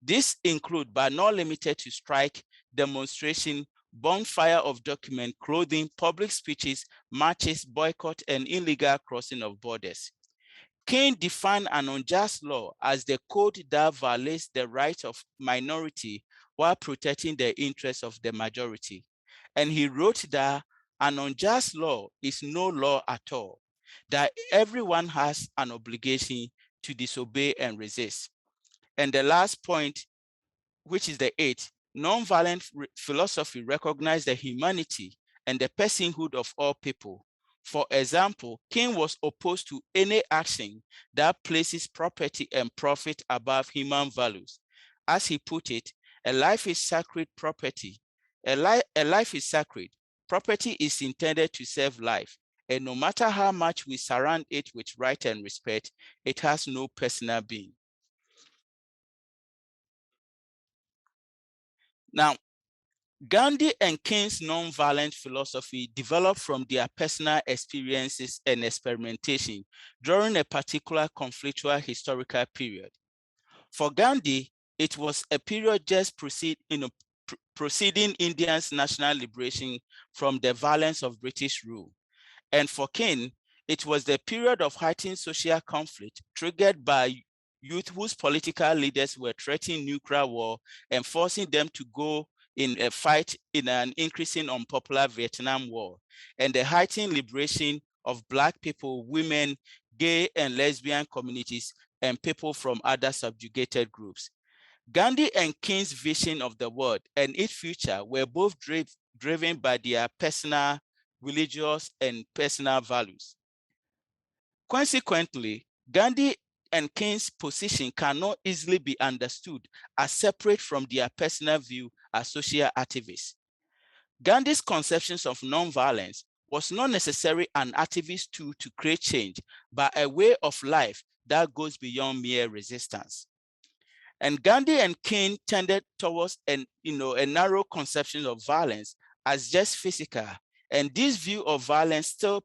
This include, but not limited to, strike, demonstration, bonfire of document, clothing, public speeches, marches, boycott, and illegal crossing of borders. King defined an unjust law as the code that violates the rights of minority while protecting the interests of the majority. And he wrote that an unjust law is no law at all, that everyone has an obligation to disobey and resist. And the last point, which is the 8th, nonviolent philosophy recognizes the humanity and the personhood of all people. For example, King was opposed to any action that places property and profit above human values. As he put it, a life is sacred property. A life is sacred. Property is intended to serve life. And no matter how much we surround it with right and respect, it has no personal being. Now, Gandhi and King's nonviolent philosophy developed from their personal experiences and experimentation during a particular conflictual historical period. For Gandhi, it was a period just preceding India's national liberation from the violence of British rule. And for King, it was the period of heightened social conflict triggered by youth whose political leaders were threatening nuclear war and forcing them to go in a fight in an increasing unpopular Vietnam War, and the heightened liberation of Black people, women, gay and lesbian communities, and people from other subjugated groups. Gandhi and King's vision of the world and its future were both driven by their personal, religious, and personal values. Consequently, Gandhi and King's position cannot easily be understood as separate from their personal view as social activists. Gandhi's conceptions of nonviolence was not necessarily an activist tool to create change, but a way of life that goes beyond mere resistance. And Gandhi and King tended towards a narrow conception of violence as just physical. And this view of violence still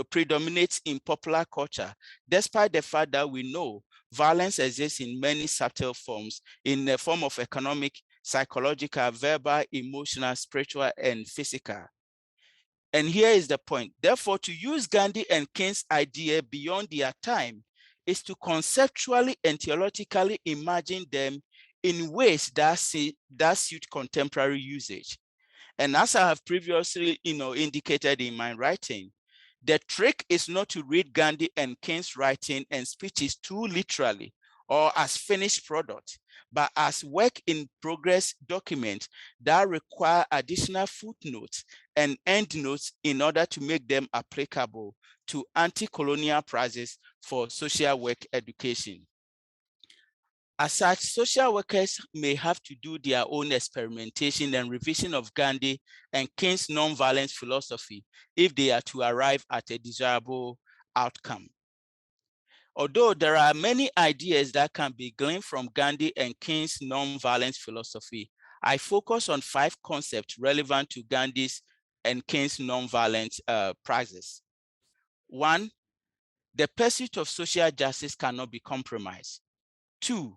predominates in popular culture, despite the fact that we know violence exists in many subtle forms, in the form of economic, psychological, verbal, emotional, spiritual, and physical. And here is the point. Therefore, to use Gandhi and King's idea beyond their time is to conceptually and theologically imagine them in ways that suit contemporary usage. And as I have previously indicated in my writing, the trick is not to read Gandhi and King's writing and speeches too literally or as finished product, but as work in progress documents that require additional footnotes and endnotes in order to make them applicable to anti-colonial prizes for social work education. As such, social workers may have to do their own experimentation and revision of Gandhi and King's nonviolence philosophy if they are to arrive at a desirable outcome. Although there are many ideas that can be gleaned from Gandhi and King's nonviolence philosophy, I focus on 5 concepts relevant to Gandhi's and King's nonviolent practice. 1, the pursuit of social justice cannot be compromised. 2,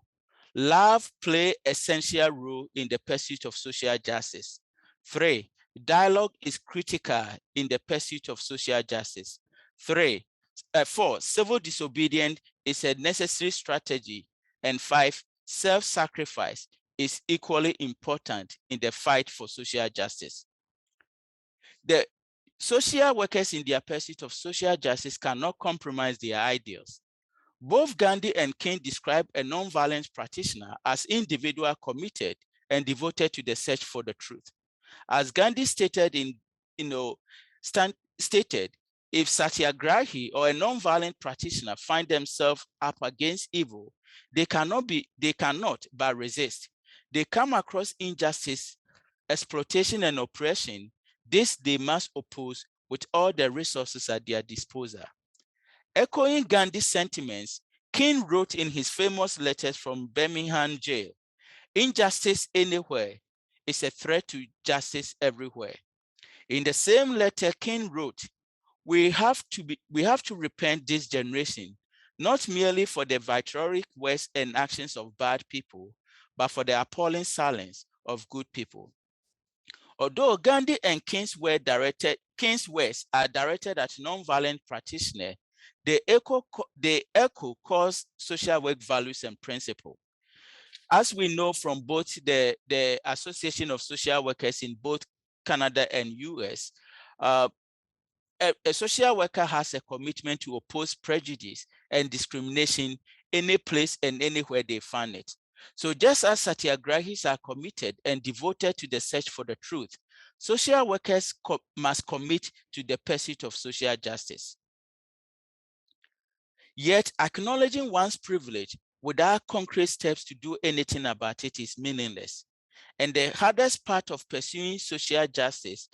love plays an essential role in the pursuit of social justice. 3, dialogue is critical in the pursuit of social justice. 4, civil disobedience is a necessary strategy. And 5, self-sacrifice is equally important in the fight for social justice. The social workers in their pursuit of social justice cannot compromise their ideals. Both Gandhi and King describe a nonviolent practitioner as individual committed and devoted to the search for the truth. As Gandhi stated if satyagrahi or a nonviolent practitioner find themselves up against evil, they cannot but resist. They come across injustice, exploitation, and oppression. This they must oppose with all the resources at their disposal. Echoing Gandhi's sentiments, King wrote in his famous letters from Birmingham jail, "Injustice anywhere is a threat to justice everywhere." In the same letter, King wrote, we have to repent this generation, not merely for the vitriolic words and actions of bad people, but for the appalling silence of good people. Although Gandhi and King's words are directed at nonviolent practitioners, they echo core social work values and principles. As we know from both the Association of Social Workers in both Canada and US, a social worker has a commitment to oppose prejudice and discrimination any place and anywhere they find it. So just as satyagrahis are committed and devoted to the search for the truth, social workers must commit to the pursuit of social justice. Yet acknowledging one's privilege without concrete steps to do anything about it is meaningless. And the hardest part of pursuing social justice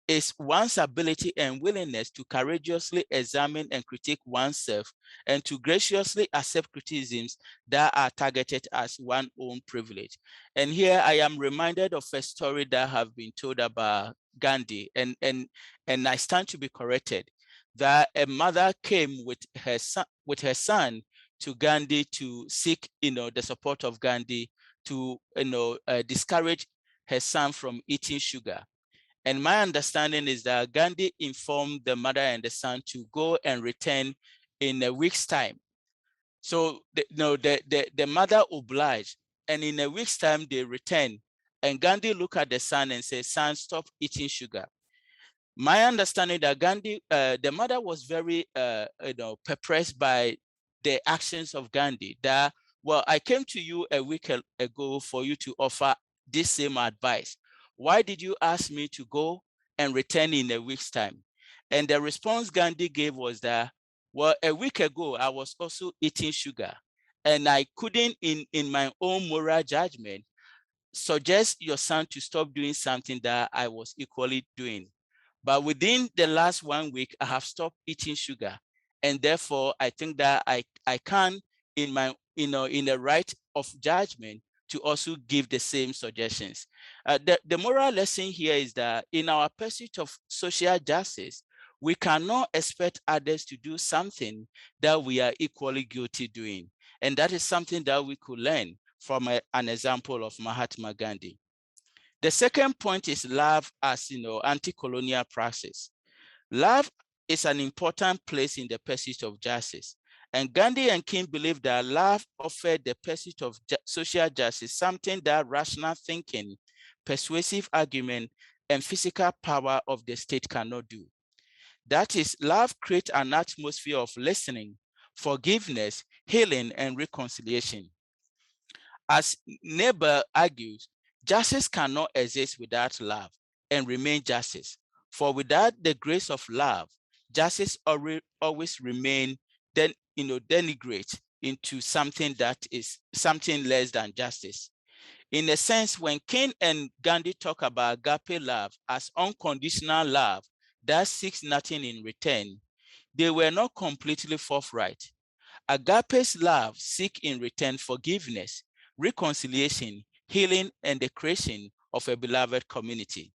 is one's ability and willingness to courageously examine and critique oneself and to graciously accept criticisms that are targeted as one's own privilege. And here I am reminded of a story that have been told about Gandhi, and I stand to be corrected, that a mother came with her son to Gandhi to seek, the support of Gandhi to, discourage her son from eating sugar. And my understanding is that Gandhi informed the mother and the son to go and return in a week's time. So the mother obliged, and in a week's time they returned. And Gandhi looked at the son and said, "Son, stop eating sugar." My understanding that Gandhi, the mother was very, perplexed by the actions of Gandhi. That, well, I came to you a week ago for you to offer this same advice. Why did you ask me to go and return in a week's time? And the response Gandhi gave was that, well, a week ago I was also eating sugar, and I couldn't, in my own moral judgment, suggest your son to stop doing something that I was equally doing. But within the last 1 week, I have stopped eating sugar. And therefore, I think that I can, in my, in the right of judgment, to also give the same suggestions. The moral lesson here is that in our pursuit of social justice, we cannot expect others to do something that we are equally guilty doing. And that is something that we could learn from an example of Mahatma Gandhi. The second point is love as, anti-colonial praxis. Love is an important place in the pursuit of justice. And Gandhi and King believed that love offered the pursuit of social justice something that rational thinking, persuasive argument, and physical power of the state cannot do. That is, love creates an atmosphere of listening, forgiveness, healing, and reconciliation. As Niebuhr argues, justice cannot exist without love and remain justice. For without the grace of love, justice always remain denigrate into something that is something less than justice. In a sense, when King and Gandhi talk about agape love as unconditional love that seeks nothing in return, they were not completely forthright. Agape's love seeks in return forgiveness, reconciliation, healing, and the creation of a beloved community.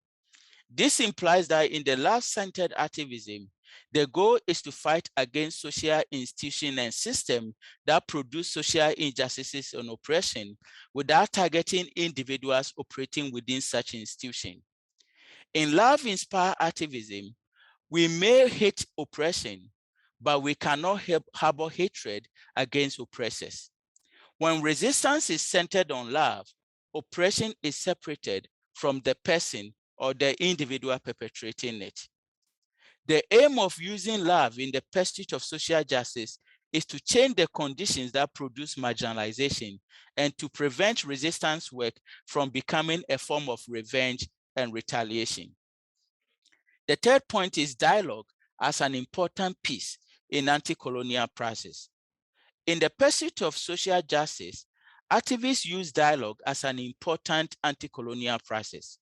This implies that in the love-centered activism, the goal is to fight against social institutions and systems that produce social injustices and oppression without targeting individuals operating within such institutions. In love-inspired activism, we may hate oppression, but we cannot harbor hatred against oppressors. When resistance is centered on love, oppression is separated from the person or the individual perpetrating it. The aim of using love in the pursuit of social justice is to change the conditions that produce marginalization and to prevent resistance work from becoming a form of revenge and retaliation. The third point is dialogue as an important piece in anti-colonial process. In the pursuit of social justice, activists use dialogue as an important anti-colonial process.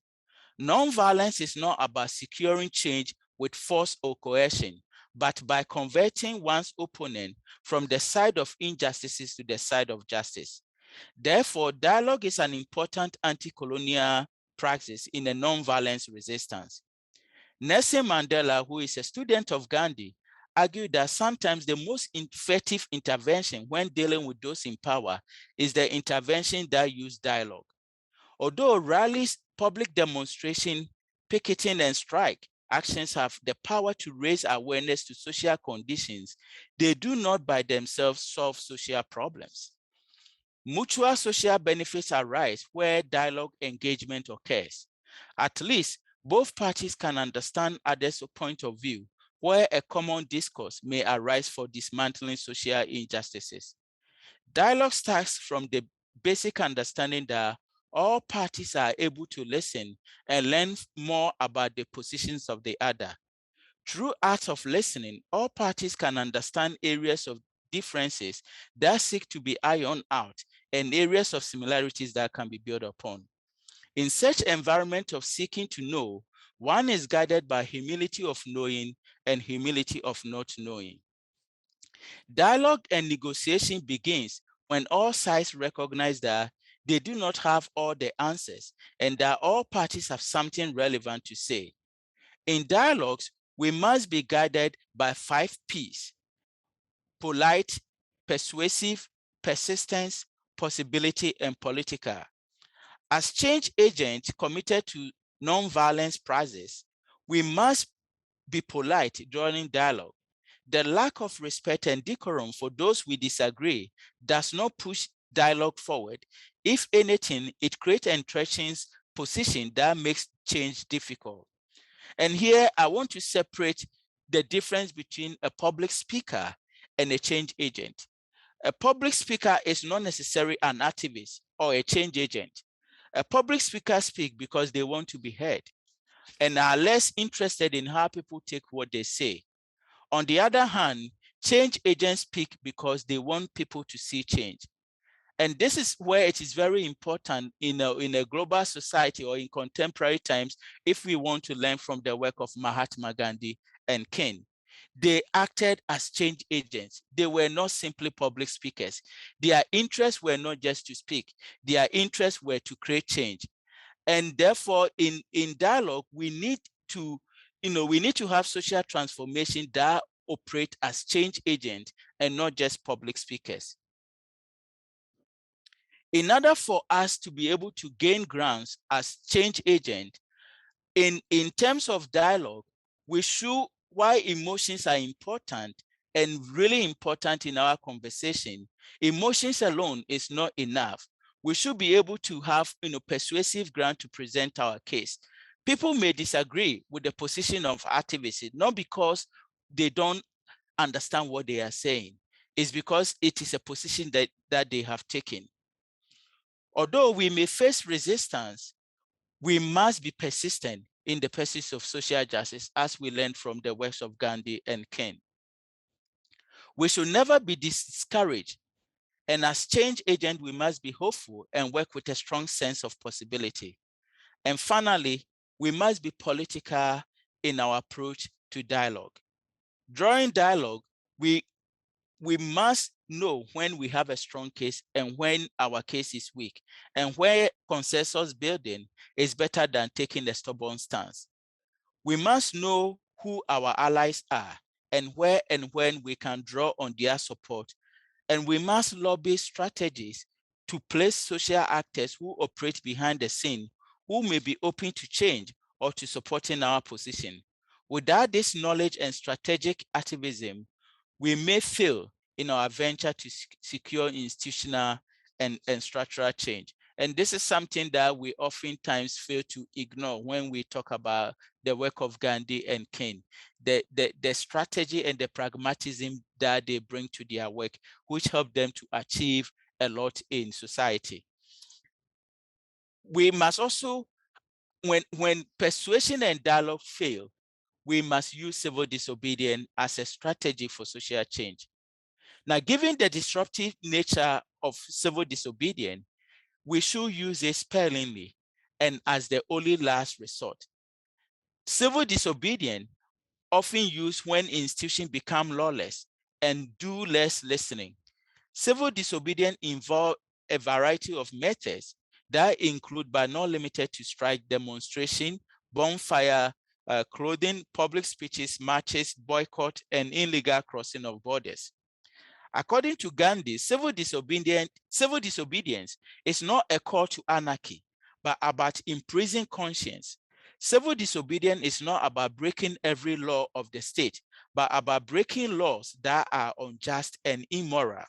Nonviolence is not about securing change with force or coercion, but by converting one's opponent from the side of injustices to the side of justice. Therefore, dialogue is an important anti-colonial practice in a nonviolence resistance. Nelson Mandela, who is a student of Gandhi, argued that sometimes the most effective intervention when dealing with those in power is the intervention that use dialogue. Although rallies, public demonstration, picketing, and strike actions have the power to raise awareness to social conditions, they do not by themselves solve social problems. Mutual social benefits arise where dialogue engagement occurs. At least both parties can understand others' point of view where a common discourse may arise for dismantling social injustices. Dialogue starts from the basic understanding that all parties are able to listen and learn more about the positions of the other. Through acts of listening, all parties can understand areas of differences that seek to be ironed out and areas of similarities that can be built upon. In such environment of seeking to know, One is guided by humility of knowing and humility of not knowing. Dialogue and negotiation begins when all sides recognize that they do not have all the answers and that all parties have something relevant to say. In dialogues, we must be guided by 5 P's: polite, persuasive, persistence, possibility, and political. As change agents committed to nonviolence process, we must be polite during dialogue. The lack of respect and decorum for those we disagree does not push dialogue forward. If anything, it creates and threatens position that makes change difficult. And here I want to separate the difference between a public speaker and a change agent. A public speaker is not necessarily an activist or a change agent. A public speaker speaks because they want to be heard and are less interested in how people take what they say. On the other hand, change agents speak because they want people to see change. And this is where it is very important in a global society or in contemporary times, if we want to learn from the work of Mahatma Gandhi and King. They acted as change agents. They were not simply public speakers. Their interests were not just to speak. Their interests were to create change. And therefore, in dialogue, we need to have social transformation that operate as change agents and not just public speakers. In order for us to be able to gain grounds as change agent, in terms of dialogue, we should, why emotions are important and really important in our conversation, emotions alone is not enough. We should be able to have persuasive ground to present our case. People may disagree with the position of activists, not because they don't understand what they are saying. It's because it is a position that they have taken. Although we may face resistance, we must be persistent in the pursuit of social justice, as we learned from the works of Gandhi and Ken. We should never be discouraged. And as change agent, we must be hopeful and work with a strong sense of possibility. And finally, we must be political in our approach to dialogue. During dialogue, we must know when we have a strong case and when our case is weak, and where consensus building is better than taking a stubborn stance. We must know who our allies are and where and when we can draw on their support. And we must lobby strategies to place social actors who operate behind the scene, who may be open to change or to supporting our position. Without this knowledge and strategic activism, we may fail in our venture to secure institutional and structural change. And this is something that we oftentimes fail to ignore when we talk about the work of Gandhi and King, the strategy and the pragmatism that they bring to their work, which help them to achieve a lot in society. We must also, when persuasion and dialogue fail, we must use civil disobedience as a strategy for social change. Now, given the disruptive nature of civil disobedience, we should use it sparingly and as the only last resort. Civil disobedience often used when institutions become lawless and do less listening. Civil disobedience involves a variety of methods that include, but not limited to, strike, demonstration, bonfire, clothing, public speeches, marches, boycott, and illegal crossing of borders. According to Gandhi, civil disobedience is not a call to anarchy, but about imprisoning conscience. Civil disobedience is not about breaking every law of the state, but about breaking laws that are unjust and immoral.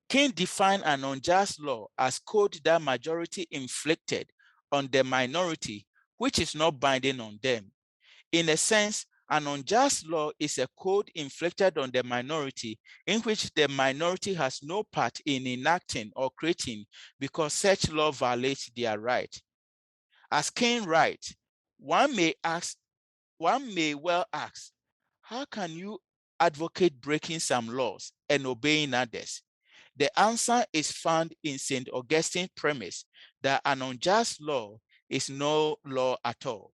King defined an unjust law as code that majority inflicted on the minority, which is not binding on them. In a sense, an unjust law is a code inflicted on the minority in which the minority has no part in enacting or creating because such law violates their right. As King writes, one may well ask, how can you advocate breaking some laws and obeying others? The answer is found in St. Augustine's premise that an unjust law is no law at all.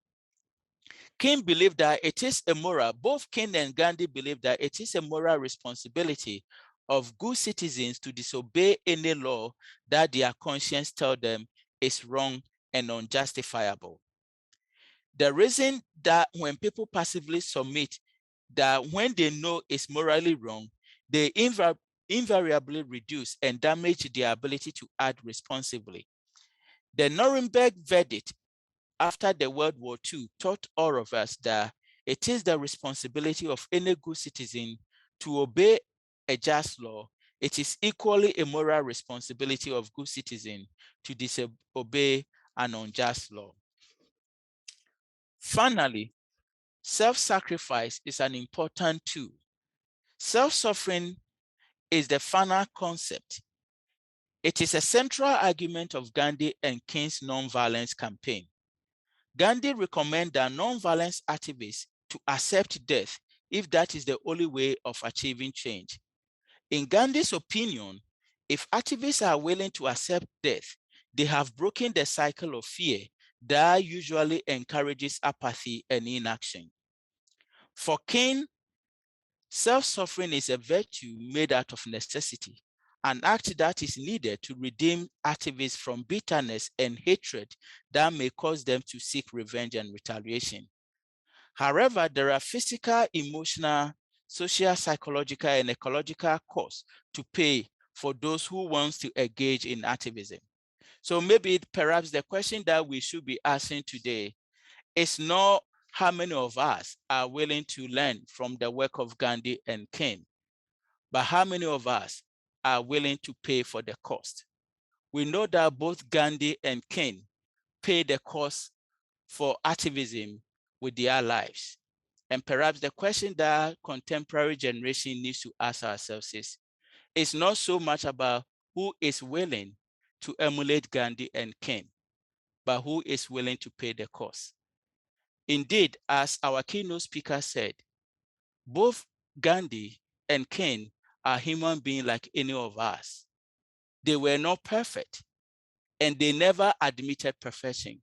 King believed that it is a moral, both King and Gandhi believed that it is a moral responsibility of good citizens to disobey any law that their conscience tells them is wrong and unjustifiable. The reason that when people passively submit, that when they know it's morally wrong, they invariably reduce and damage their ability to act responsibly. The Nuremberg verdict after the World War II taught all of us that it is the responsibility of any good citizen to obey a just law. It is equally a moral responsibility of good citizen to disobey an unjust law. Finally, self-sacrifice is an important tool. Self-suffering is the final concept. It is a central argument of Gandhi and King's nonviolence campaign. Gandhi recommended that nonviolence activists to accept death if that is the only way of achieving change. In Gandhi's opinion, if activists are willing to accept death, they have broken the cycle of fear that usually encourages apathy and inaction. For King, self-suffering is a virtue made out of necessity, an act that is needed to redeem activists from bitterness and hatred that may cause them to seek revenge and retaliation. However, there are physical, emotional, social, psychological, and ecological costs to pay for those who want to engage in activism. So maybe perhaps the question that we should be asking today is not how many of us are willing to learn from the work of Gandhi and King, but how many of us are willing to pay for the cost. We know that both Gandhi and King paid the cost for activism with their lives. And perhaps the question that contemporary generation needs to ask ourselves is, it's not so much about who is willing to emulate Gandhi and King, but who is willing to pay the cost. Indeed, as our keynote speaker said, both Gandhi and King are human beings like any of us. They were not perfect, and they never admitted perfection.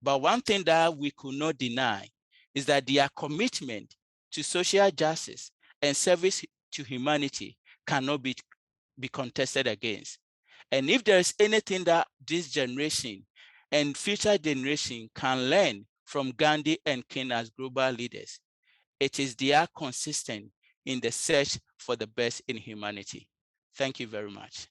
But one thing that we could not deny is that their commitment to social justice and service to humanity cannot be contested against. And if there is anything that this generation and future generation can learn from Gandhi and King as global leaders, it is they are consistent in the search for the best in humanity. Thank you very much.